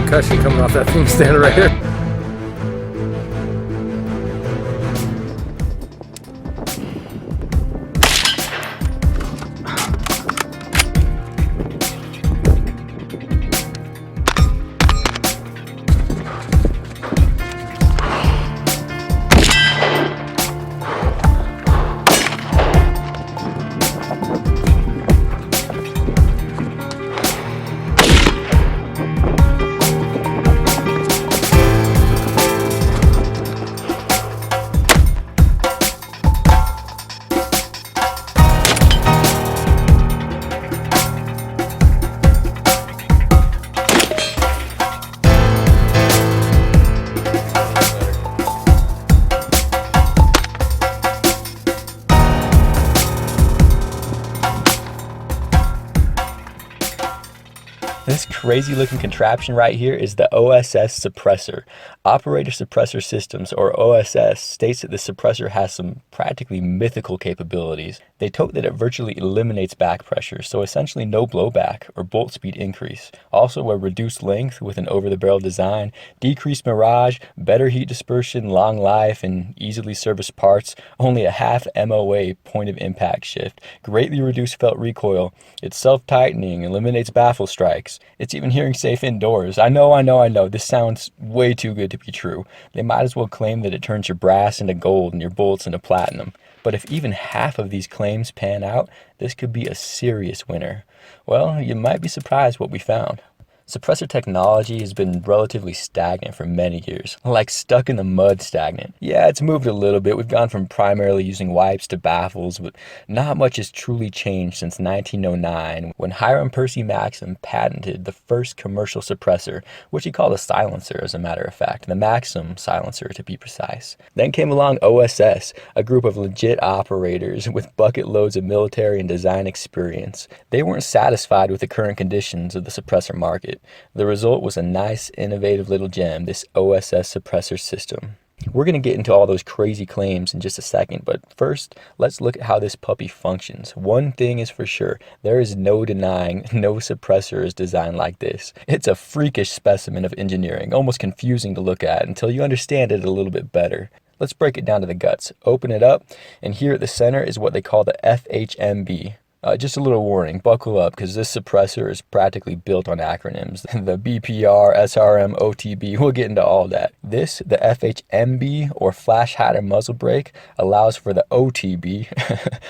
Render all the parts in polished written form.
concussion coming off that thing standing right here. This crazy looking contraption right here is the OSS Suppressor. Operator Suppressor Systems, or OSS, states that the suppressor has some practically mythical capabilities. They tote that it virtually eliminates back pressure, so essentially no blowback or bolt speed increase. Also a reduced length with an over-the-barrel design, decreased mirage, better heat dispersion, long life, and easily serviced parts, only a half MOA point of impact shift, greatly reduced felt recoil, it's self-tightening, eliminates baffle strikes. It's even hearing safe indoors. I know, this sounds way too good to be true. They might as well claim that it turns your brass into gold and your bullets into platinum. But if even half of these claims pan out, this could be a serious winner. Well, you might be surprised what we found. Suppressor technology has been relatively stagnant for many years, like stuck in the mud stagnant. Yeah, it's moved a little bit. We've gone from primarily using wipes to baffles, but not much has truly changed since 1909, when Hiram Percy Maxim patented the first commercial suppressor, which he called a silencer, as a matter of fact, the Maxim silencer to be precise. Then came along OSS, a group of legit operators with bucket loads of military and design experience. They weren't satisfied with the current conditions of the suppressor market. The result was a nice, innovative little gem, this OSS Suppressor System. We're going to get into all those crazy claims in just a second, but first, let's look at how this puppy functions. One thing is for sure, there is no denying no suppressor is designed like this. It's a freakish specimen of engineering, almost confusing to look at until you understand it a little bit better. Let's break it down to the guts. Open it up, and here at the center is what they call the FHMB. Just a little warning, buckle up, because this suppressor is practically built on acronyms. The BPR, SRM, OTB, we'll get into all that. This, the FHMB, or Flash Hider Muzzle Brake, allows for the OTB,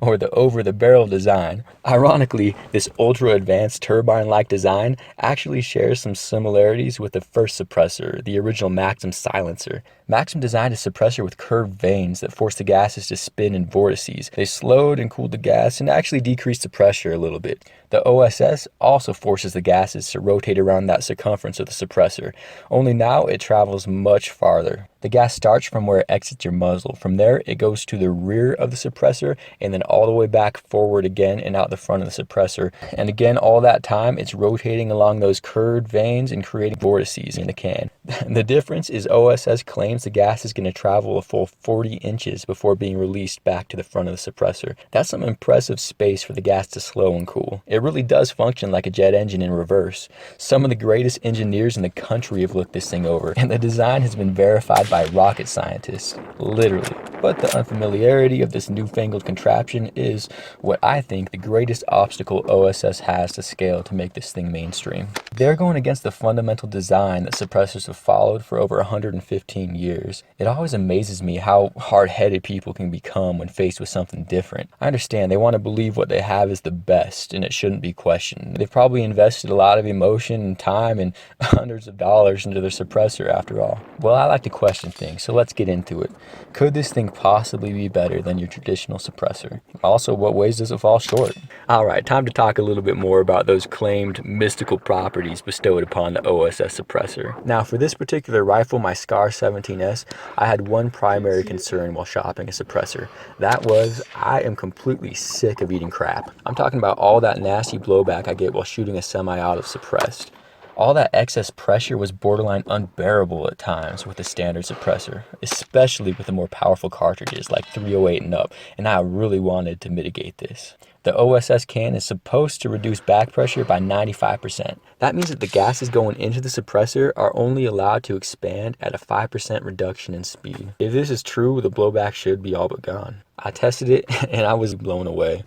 or the over-the-barrel design. Ironically, this ultra-advanced turbine-like design actually shares some similarities with the first suppressor, the original Maxim silencer. Maxim designed a suppressor with curved vanes that forced the gases to spin in vortices. They slowed and cooled the gas and actually decreased the pressure a little bit. The OSS also forces the gases to rotate around that circumference of the suppressor, only now it travels much farther. The gas starts from where it exits your muzzle. From there, it goes to the rear of the suppressor and then all the way back forward again and out the front of the suppressor. And again, all that time, it's rotating along those curved vanes and creating vortices in the can. The difference is OSS claims the gas is going to travel a full 40 inches before being released back to the front of the suppressor. That's some impressive space for the gas to slow and cool. It really does function like a jet engine in reverse. Some of the greatest engineers in the country have looked this thing over, and the design has been verified by rocket scientists, literally. But the unfamiliarity of this newfangled contraption is what I think the greatest obstacle OSS has to scale to make this thing mainstream. They're going against the fundamental design that suppressors have followed for over 115 years. It always amazes me how hard-headed people can become when faced with something different. I understand they want to believe what they have is the best and it shouldn't be questioned. They've probably invested a lot of emotion and time and hundreds of dollars into their suppressor after all. Well, I like to question things, so let's get into it. Could this thing possibly be better than your traditional suppressor? Also, what ways does it fall short? Alright, time to talk a little bit more about those claimed mystical properties bestowed upon the OSS suppressor. Now, for this particular rifle, my SCAR 17S, I had one primary concern while shopping a suppressor. That was, I am completely sick of eating crap. I'm talking about all that nasty blowback I get while shooting a semi-auto suppressed. All that excess pressure was borderline unbearable at times with the standard suppressor, especially with the more powerful cartridges like 308 and up, and I really wanted to mitigate this. The OSS can is supposed to reduce back pressure by 95%. That means that the gases going into the suppressor are only allowed to expand at a 5% reduction in speed. If this is true, the blowback should be all but gone. I tested it and I was blown away.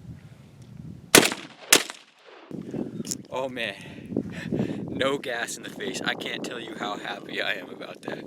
Oh man, no gas in the face. I can't tell you how happy I am about that.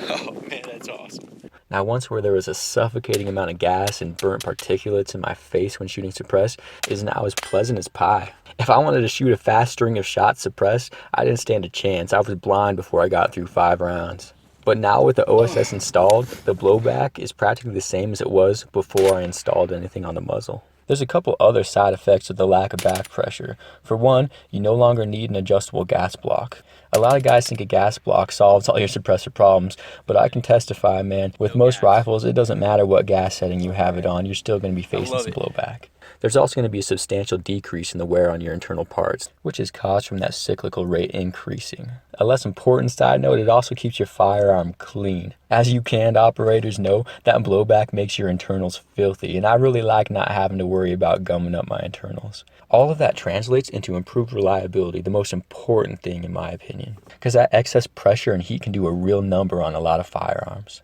Oh man, that's awesome. Now, once where there was a suffocating amount of gas and burnt particulates in my face when shooting suppress is now as pleasant as pie. If I wanted to shoot a fast string of shots suppressed, I didn't stand a chance. I was blind before I got through 5 rounds. But now with the OSS installed, the blowback is practically the same as it was before I installed anything on the muzzle. There's a couple other side effects of the lack of back pressure. For one, you no longer need an adjustable gas block. A lot of guys think a gas block solves all your suppressor problems, but I can testify, man, with most rifles, it doesn't matter what gas setting you have it on, you're still going to be facing some blowback. There's also going to be a substantial decrease in the wear on your internal parts, which is caused from that cyclical rate increasing. A less important side note, it also keeps your firearm clean. As you canned operators know, that blowback makes your internals filthy, and I really like not having to worry about gumming up my internals. All of that translates into improved reliability, the most important thing in my opinion, because that excess pressure and heat can do a real number on a lot of firearms.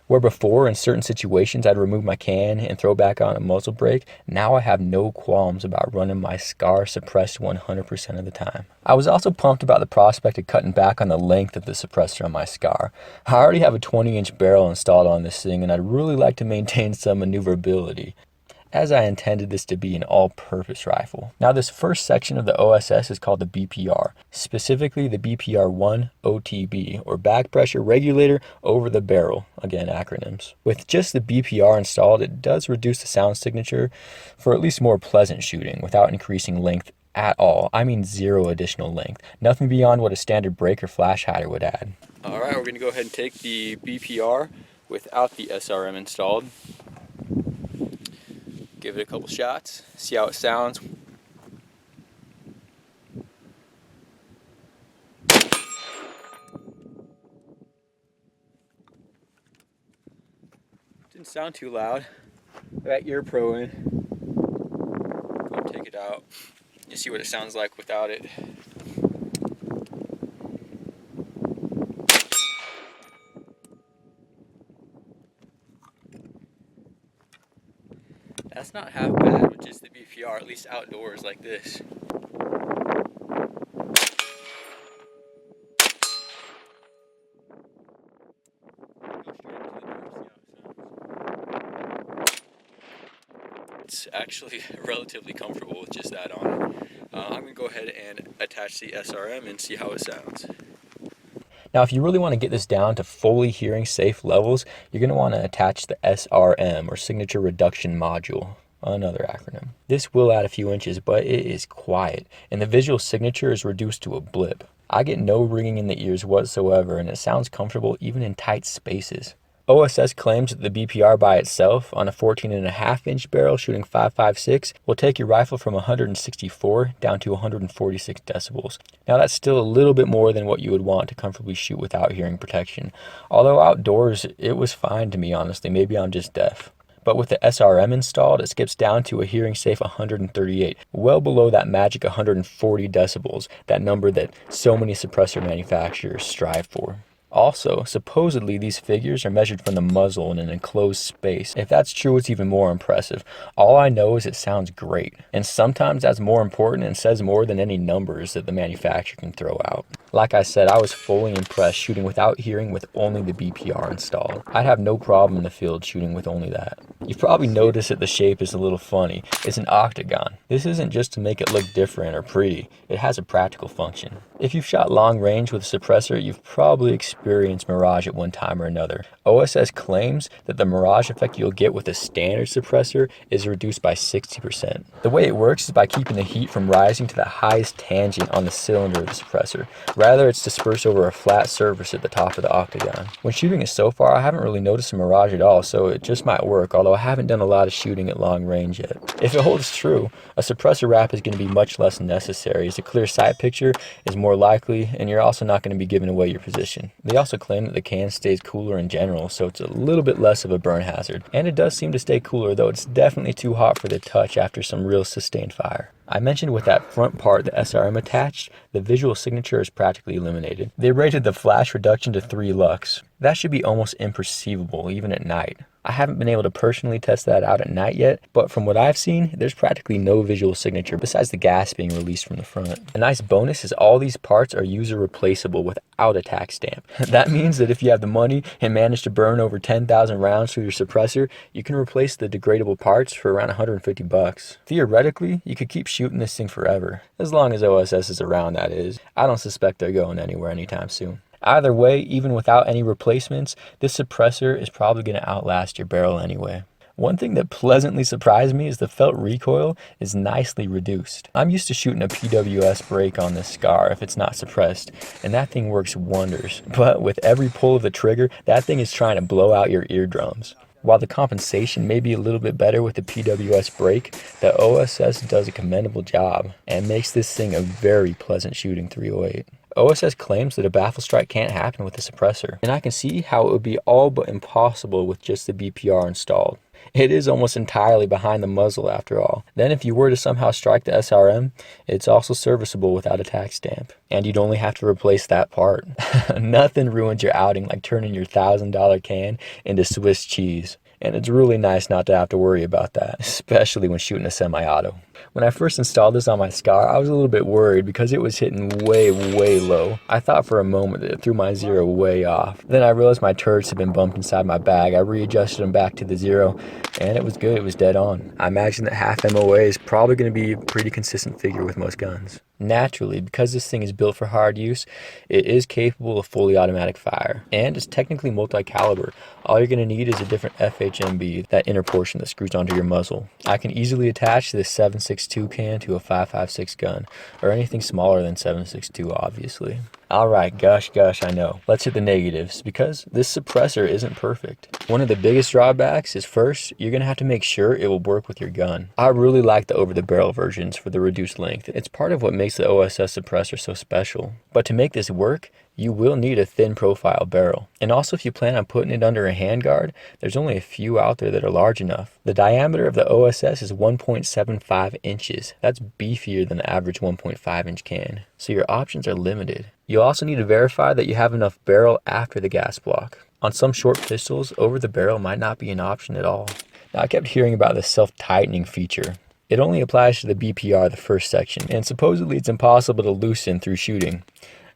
Where before, in certain situations, I'd remove my can and throw back on a muzzle brake, now I have no qualms about running my SCAR suppressed 100% of the time. I was also pumped about the prospect of cutting back on the length of the suppressor on my SCAR. I already have a 20-inch barrel installed on this thing, and I'd really like to maintain some maneuverability, as I intended this to be an all-purpose rifle. Now, this first section of the OSS is called the BPR, specifically the BPR-1 OTB, or Back Pressure Regulator Over the Barrel, again acronyms. With just the BPR installed, it does reduce the sound signature for at least more pleasant shooting without increasing length at all. I mean 0 additional length, nothing beyond what a standard break or flash hider would add. Alright, we're going to go ahead and take the BPR without the SRM installed. Give it a couple shots, see how it sounds. Didn't sound too loud. I got ear pro in. Go and take it out. You see what it sounds like without it. That's not half bad with just the BPR, at least outdoors like this. It's actually relatively comfortable with just that on. I'm going to go ahead and attach the SRM and see how it sounds. Now, if you really want to get this down to fully hearing safe levels, you're going to want to attach the SRM, or Signature Reduction Module, another acronym. This will add a few inches, but it is quiet, and the visual signature is reduced to a blip. I get no ringing in the ears whatsoever, and it sounds comfortable even in tight spaces. OSS claims that the BPR by itself on a 14.5-inch barrel shooting 5.56 will take your rifle from 164 down to 146 decibels. Now that's still a little bit more than what you would want to comfortably shoot without hearing protection. Although outdoors, it was fine to me honestly, maybe I'm just deaf. But with the SRM installed, it skips down to a hearing safe 138, well below that magic 140 decibels, that number that so many suppressor manufacturers strive for. Also, supposedly these figures are measured from the muzzle in an enclosed space. If that's true, it's even more impressive. All I know is it sounds great, and sometimes that's more important and says more than any numbers that the manufacturer can throw out. Like I said, I was fully impressed shooting without hearing with only the BPR installed. I'd have no problem in the field shooting with only that. You've probably noticed that the shape is a little funny. It's an octagon. This isn't just to make it look different or pretty. It has a practical function. If you've shot long range with a suppressor, you've probably experienced mirage at one time or another. OSS claims that the mirage effect you'll get with a standard suppressor is reduced by 60%. The way it works is by keeping the heat from rising to the highest tangent on the cylinder of the suppressor, Rather, it's dispersed over a flat surface at the top of the octagon. When shooting it so far, I haven't really noticed a mirage at all, so it just might work, although I haven't done a lot of shooting at long range yet. If it holds true, a suppressor wrap is going to be much less necessary, as a clear sight picture is more likely, and you're also not going to be giving away your position. They also claim that the can stays cooler in general, so it's a little bit less of a burn hazard. And it does seem to stay cooler, though it's definitely too hot for the touch after some real sustained fire. I mentioned with that front part, the SRM attached, the visual signature is practically eliminated. They rated the flash reduction to 3 lux. That should be almost imperceivable, even at night. I haven't been able to personally test that out at night yet, but from what I've seen, there's practically no visual signature besides the gas being released from the front. A nice bonus is all these parts are user replaceable without a tax stamp. That means that if you have the money and manage to burn over 10,000 rounds through your suppressor, you can replace the degradable parts for around 150 bucks. Theoretically, you could keep shooting this thing forever, as long as OSS is around, that is. I don't suspect they're going anywhere anytime soon. Either way, even without any replacements, this suppressor is probably going to outlast your barrel anyway. One thing that pleasantly surprised me is the felt recoil is nicely reduced. I'm used to shooting a PWS brake on this Scar if it's not suppressed, and that thing works wonders. But with every pull of the trigger, that thing is trying to blow out your eardrums. While the compensation may be a little bit better with the PWS brake, the OSS does a commendable job and makes this thing a very pleasant shooting 308. OSS claims that a baffle strike can't happen with the suppressor, and I can see how it would be all but impossible with just the BPR installed. It is almost entirely behind the muzzle after all. Then if you were to somehow strike the SRM, it's also serviceable without a tax stamp, and you'd only have to replace that part. Nothing ruins your outing like turning your $1,000 can into Swiss cheese. And it's really nice not to have to worry about that, especially when shooting a semi-auto. When I first installed this on my Scar, I was a little bit worried because it was hitting way low. I thought for a moment that it threw my zero way off. Then I realized my turrets had been bumped inside my bag. I readjusted them back to the zero, and it was good. It was dead on. I imagine that half MOA is probably going to be a pretty consistent figure with most guns. Naturally, because this thing is built for hard use, it is capable of fully automatic fire, and it's technically multi-caliber. All you're going to need is a different FHMB, that inner portion that screws onto your muzzle. I can easily attach this 7.62 can to a 5.56 gun, or anything smaller than 7.62 obviously. Alright, gosh, I know. Let's hit the negatives, because this suppressor isn't perfect. One of the biggest drawbacks is first, you're going to have to make sure it will work with your gun. I really like the over-the-barrel versions for the reduced length. It's part of what makes the OSS suppressor so special. But to make this work, you will need a thin profile barrel. And also if you plan on putting it under a handguard, there's only a few out there that are large enough. The diameter of the OSS is 1.75 inches. That's beefier than the average 1.5 inch can. So your options are limited. You'll also need to verify that you have enough barrel after the gas block. On some short pistols, over the barrel might not be an option at all. Now I kept hearing about the self-tightening feature. It only applies to the BPR, the first section, and supposedly it's impossible to loosen through shooting.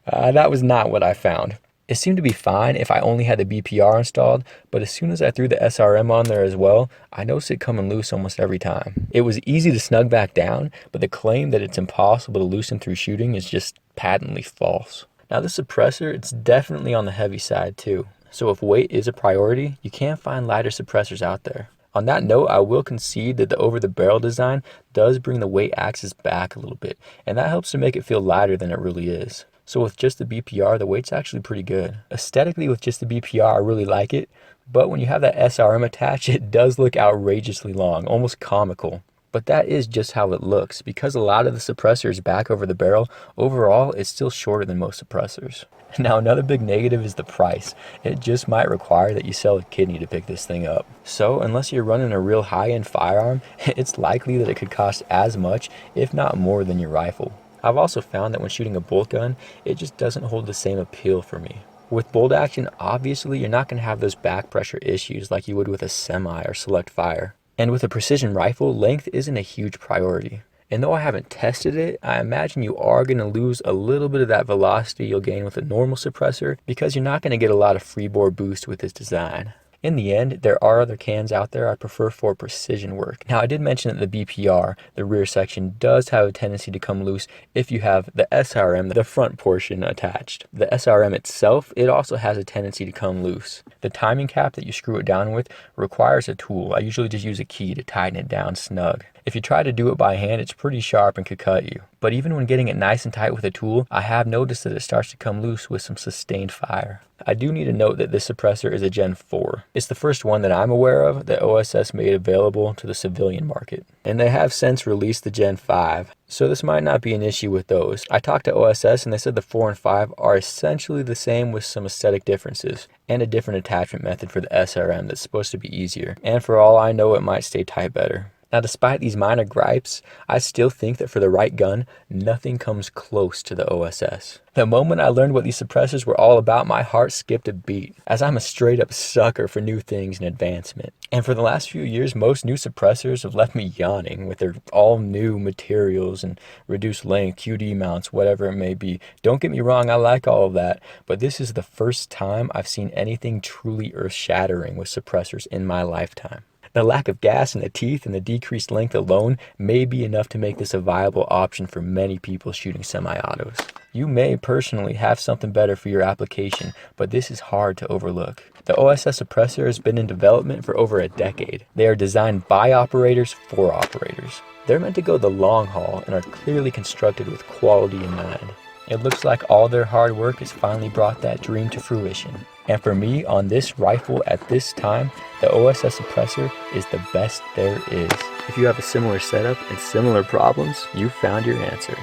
That was not what I found. It seemed to be fine if I only had the BPR installed, but as soon as I threw the SRM on there as well, I noticed it coming loose almost every time. It was easy to snug back down, but the claim that it's impossible to loosen through shooting is just patently false. Now the suppressor, it's definitely on the heavy side too. So if weight is a priority, you can find lighter suppressors out there. On that note, I will concede that the over-the-barrel design does bring the weight axis back a little bit, and that helps to make it feel lighter than it really is. So with just the BPR, the weight's actually pretty good. Aesthetically, with just the BPR, I really like it, but when you have that SRM attached, it does look outrageously long, almost comical. But that is just how it looks. Because a lot of the suppressor is back over the barrel, overall, it's still shorter than most suppressors. Now, another big negative is the price. It just might require that you sell a kidney to pick this thing up. So, unless you're running a real high-end firearm, it's likely that it could cost as much, if not more, than your rifle. I've also found that when shooting a bolt gun, it just doesn't hold the same appeal for me. With bolt action, obviously, you're not going to have those back pressure issues like you would with a semi or select fire. And with a precision rifle, length isn't a huge priority. And though I haven't tested it, I imagine you are going to lose a little bit of that velocity you'll gain with a normal suppressor because you're not going to get a lot of freebore boost with this design. In the end, there are other cans out there I prefer for precision work. Now, I did mention that the BPR, the rear section, does have a tendency to come loose if you have the SRM, the front portion, attached. The SRM itself, it also has a tendency to come loose. The timing cap that you screw it down with requires a tool. I usually just use a key to tighten it down snug. If you try to do it by hand, it's pretty sharp and could cut you. But even when getting it nice and tight with a tool, I have noticed that it starts to come loose with some sustained fire. I do need to note that this suppressor is a Gen 4. It's the first one that I'm aware of that OSS made available to the civilian market. And they have since released the Gen 5, so this might not be an issue with those. I talked to OSS and they said the 4 and 5 are essentially the same with some aesthetic differences, and a different attachment method for the SRM that's supposed to be easier. And for all I know, it might stay tight better. Now, despite these minor gripes, I still think that for the right gun, nothing comes close to the OSS. The moment I learned what these suppressors were all about, my heart skipped a beat, as I'm a straight up sucker for new things and advancement. And for the last few years, most new suppressors have left me yawning with their all new materials and reduced length, QD mounts, whatever it may be. Don't get me wrong, I like all of that, but this is the first time I've seen anything truly earth shattering with suppressors in my lifetime. The lack of gas in the teeth and the decreased length alone may be enough to make this a viable option for many people shooting semi-autos. You may personally have something better for your application, but this is hard to overlook. The OSS Suppressor has been in development for over a decade. They are designed by operators for operators. They're meant to go the long haul and are clearly constructed with quality in mind. It looks like all their hard work has finally brought that dream to fruition. And for me, on this rifle at this time, the OSS Suppressor is the best there is. If you have a similar setup and similar problems, you found your answer.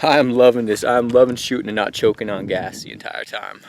I'm loving this. I'm loving shooting and not choking on gas the entire time.